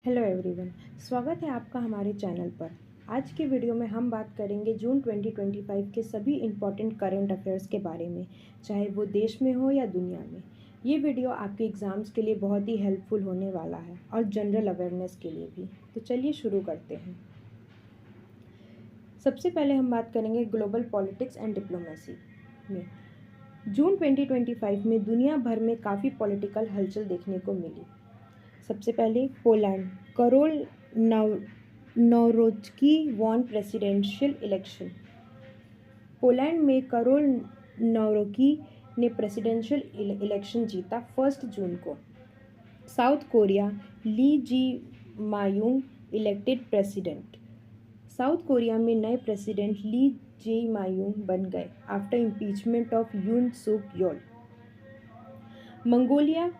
Hello everyone. स्वागत है आपका हमारे चैनल पर। आज के वीडियो में हम बात करेंगे जून 2025 के सभी इम्पॉर्टेंट करंट अफेयर्स के बारे में, चाहे वो देश में हो या दुनिया में। ये वीडियो आपके एग्ज़ाम्स के लिए बहुत ही हेल्पफुल होने वाला है और जनरल अवेयरनेस के लिए भी। तो चलिए शुरू करते हैं। सबसे पहले हम बात करेंगे ग्लोबल पॉलिटिक्स एंड डिप्लोमेसी में। जून 2025 में दुनिया भर में काफ़ी पॉलिटिकल हलचल देखने को मिली। सबसे पहले Poland, Karol Nawrocki won presidential election. Poland में करोल नौरोकी ने प्रेसिडेंशियल इलेक्शन जीता 1 जून को। साउथ कोरिया, ली जी मायूंग इलेक्टेड प्रेसिडेंट। साउथ कोरिया में नए प्रेसिडेंट ली जे मायूंग बन गए after impeachment of Yoon Suk Yeol. Mongolia,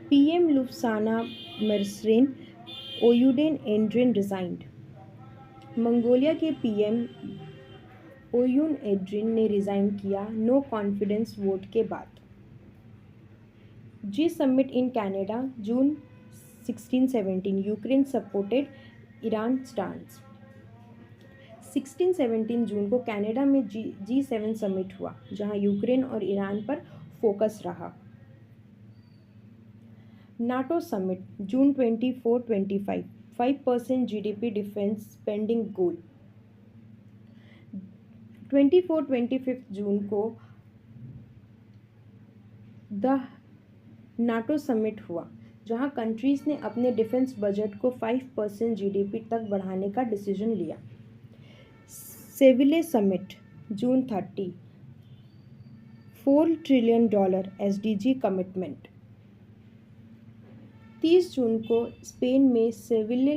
PM Luvsannamsrain Oyun Erdene resigned. Mongolia के PM Oyun एड्रिन ने रिजाइन किया नो कॉन्फिडेंस वोट के बाद। G summit in Canada June 16-17 Ukraine supported Iran stance. 16-17 जून को कनाडा में G7 समिट हुआ, जहां यूक्रेन और ईरान पर फोकस रहा। नाटो समिट जून 24-25 5% जीडीपी डिफेंस स्पेंडिंग गोल। 24-25 जून को द नाटो समिट हुआ, जहां कंट्रीज ने अपने डिफेंस बजट को 5% जीडीपी तक बढ़ाने का डिसीजन लिया। सेविले समिट जून 30 $4 ट्रिलियन एसडीजी कमिटमेंट। 30 जून को स्पेन में सेविले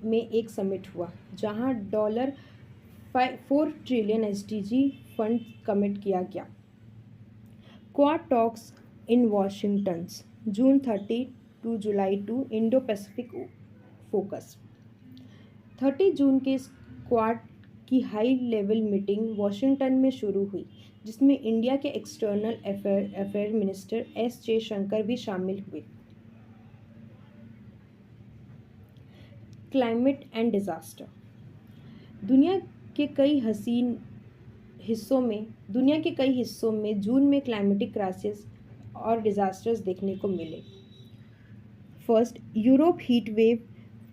में एक समिट हुआ, जहां $4 ट्रिलियन एसडीजी फंड कमिट किया गया। Quad talks in Washington June 30 to July 2 Indo Pacific focus. 30 जून के क्वाड की हाई लेवल मीटिंग वॉशिंगटन में शुरू हुई, जिसमें इंडिया के external affair minister S Jaishankar भी शामिल हुए। Climate and disaster. दुनिया के कई हिस्सों में जून में क्लाइमेटिक क्राइसिस और डिजास्टर्स देखने को मिले। First, Europe heat wave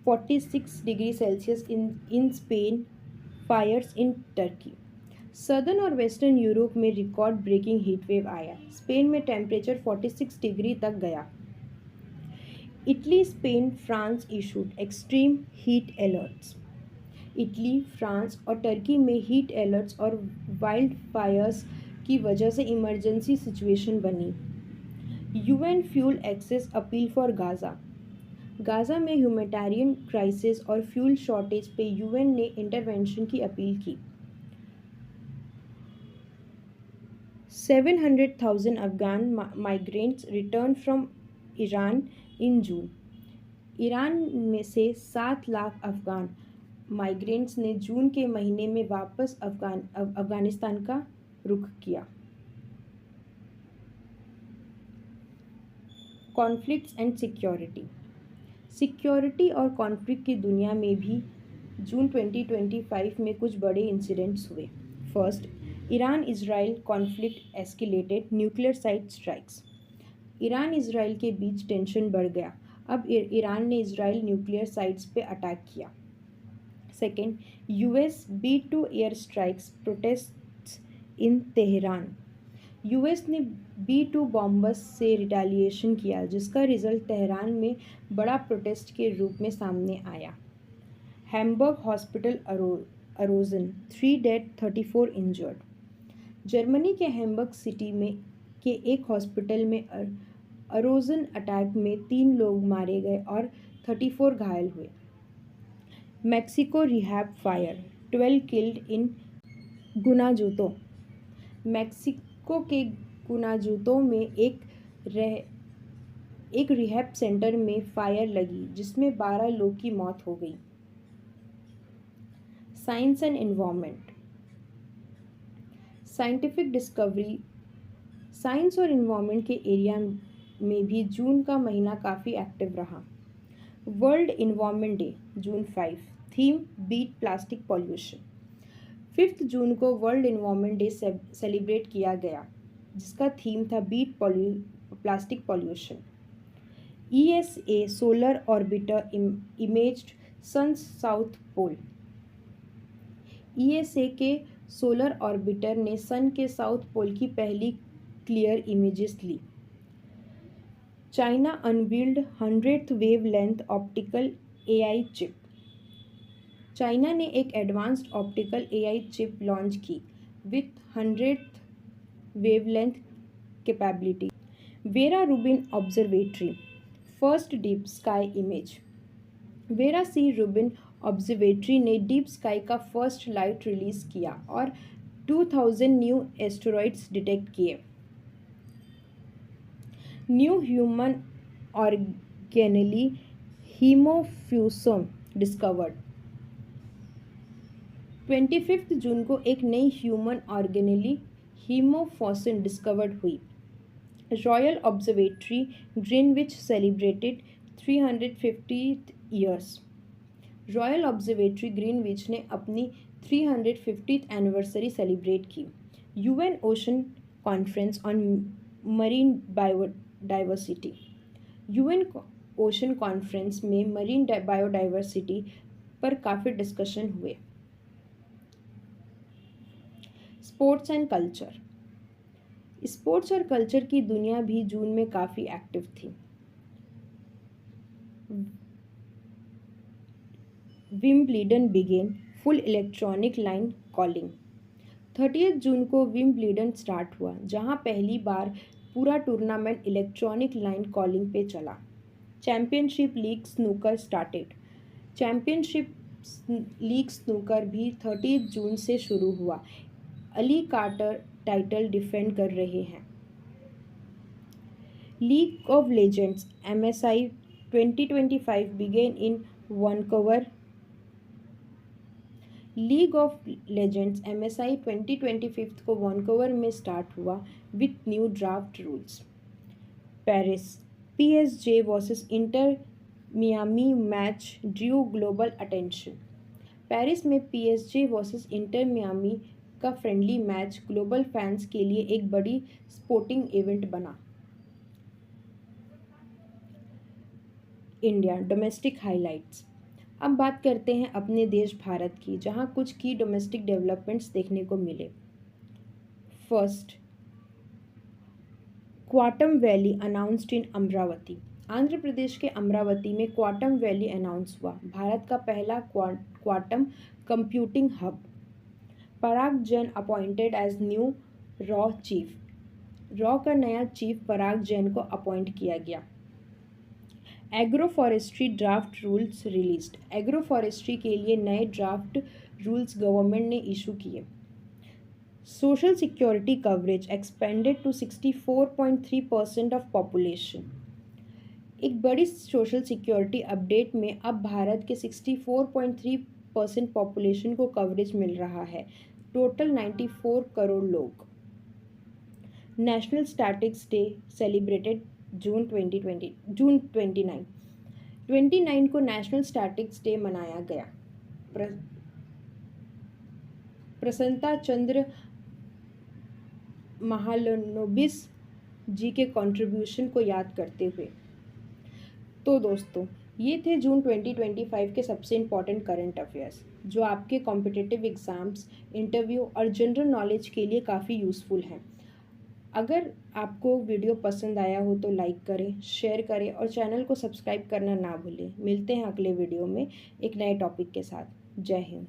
46 degree Celsius in Spain, fires in Turkey. Southern और वेस्टर्न यूरोप में रिकॉर्ड ब्रेकिंग हीट वेव आया। स्पेन में टेम्परेचर 46 डिग्री तक गया। Italy, Spain, France issued extreme heat alerts. Italy, France और टर्की में heat alerts और wild fires की वजह से इमरजेंसी सिचुएशन बनी। UN fuel access appeal for Gaza. Gaza में ह्यूमैनिटेरियन क्राइसिस और फ्यूल शॉर्टेज पे यूएन ने इंटरवेंशन की अपील की। 700,000 Afghan migrants return from Iran in June. Iran में से 7 लाख अफगान माइग्रेंट्स ने जून के महीने में वापस अफगानिस्तान का रुख किया। कॉन्फ्लिक्ट्स एंड सिक्योरिटी और कॉन्फ्लिक्ट की दुनिया में भी जून 2025 में कुछ बड़े इंसिडेंट्स हुए। First, Iran Israel conflict escalated, nuclear site strikes. Iran Israel के बीच टेंशन बढ़ गया। अब ईरान ने इजराइल न्यूक्लियर साइट्स पे अटैक किया। Second, US B-2 air strikes protests in Tehran. US ने B-2 बॉम्बर्स से रिटेलिएशन किया, जिसका रिजल्ट तेहरान में बड़ा प्रोटेस्ट के रूप में सामने आया। Hamburg hospital arson 3 dead 34 injured. Germany के हैम्बर्ग सिटी में के एक हॉस्पिटल में अरोजन अटैक में 3 लोग मारे गए और 34 घायल हुए। Mexico rehab fire 12 killed in Guanajuato. Mexico के गुनाजुतो में एक रिहैब सेंटर में फायर लगी, जिसमें 12 लोग की मौत हो गई। Science and environment. Scientific discovery. Science और एनवायरनमेंट के एरिया में भी जून का महीना काफ़ी एक्टिव रहा। वर्ल्ड इन्वायरमेंट डे जून 5, थीम बीट प्लास्टिक पॉल्यूशन। 5 जून को वर्ल्ड इन्वायरमेंट डे सेलिब्रेट किया गया, जिसका थीम था beat plastic pollution. ESA solar orbiter imaged sun south pole. ESA के सोलर ऑर्बिटर ने सन के साउथ पोल की पहली क्लियर इमेजेस ली। China unveiled 100th wavelength optical AI chip. China ने एक advanced optical AI chip launch की with 100th wavelength capability. Vera Rubin Observatory first deep sky image. Vera C Rubin Observatory ने deep sky का first light release किया और 2000 new asteroids detect किए। New human organelle hemifusome discovered. 25 जून को एक नई ह्यूमन ऑर्गेनेली हीमोफोसिन डिस्कवर्ड हुई। Royal Observatory Greenwich celebrated 350th years. Royal Observatory Greenwich ने अपनी 350th एनिवर्सरी सेलिब्रेट की। UN Ocean Conference on marine biodiversity. UN Ocean Conference में मरीन बायोडाइवर्सिटी पर काफ़ी डिस्कशन हुए। Sports and culture. स्पोर्ट्स और culture की दुनिया भी जून में काफ़ी एक्टिव थी। Wimbledon begins full electronic line calling. 30 जून को विम्बल्डन स्टार्ट हुआ, जहां पहली बार पूरा टूर्नामेंट इलेक्ट्रॉनिक लाइन कॉलिंग पे चला। Championship league snooker started. Championship league snooker भी 30 जून से शुरू हुआ। अली कार्टर टाइटल डिफेंड कर रहे हैं। League of legends MSI 2025 began in Vancouver. League of legends MSI 2025 को वैंकूवर में स्टार्ट हुआ with new draft rules. Paris PSG versus Inter Miami match drew global attention. Paris में PSG वर्सेस इंटर मियामी का friendly match global fans के लिए एक बड़ी sporting event बना। India domestic highlights. अब बात करते हैं अपने देश भारत की, जहां कुछ की डोमेस्टिक डेवलपमेंट्स देखने को मिले। First, quantum valley announced in Amaravati. Andhra Pradesh के अमरावती में क्वाटम वैली अनाउंस हुआ, भारत का पहला quantum computing hub. Parag Jain appointed as new रॉ चीफ। रॉ का नया चीफ पराग जैन को अपॉइंट किया गया। Agro forestry draft rules released. Agro forestry के लिए नए ड्राफ्ट रूल्स गवर्नमेंट ने इशू किए। Social security coverage expanded to 64.3% of population. एक बड़ी सोशल सिक्योरिटी अपडेट में अब भारत के 64.3% पॉपुलेशन को कवरेज मिल रहा है, टोटल 94 करोड़ लोग। नेशनल स्टैटिक्स डे सेलिब्रेटेड जून 29 को नेशनल स्टैटिक्स डे मनाया गया। प्रसन्नता चंद्र महालनोबिस जी के कंट्रीब्यूशन को याद करते हुए। तो दोस्तों, ये थे जून 2025 के सबसे इम्पॉर्टेंट करंट अफेयर्स, जो आपके कॉम्पिटिटिव एग्ज़ाम्स, इंटरव्यू और जनरल नॉलेज के लिए काफ़ी यूज़फुल हैं। अगर आपको वीडियो पसंद आया हो तो लाइक करें, शेयर करें और चैनल को सब्सक्राइब करना ना भूलें। मिलते हैं अगले वीडियो में एक नए टॉपिक के साथ। जय हिंद।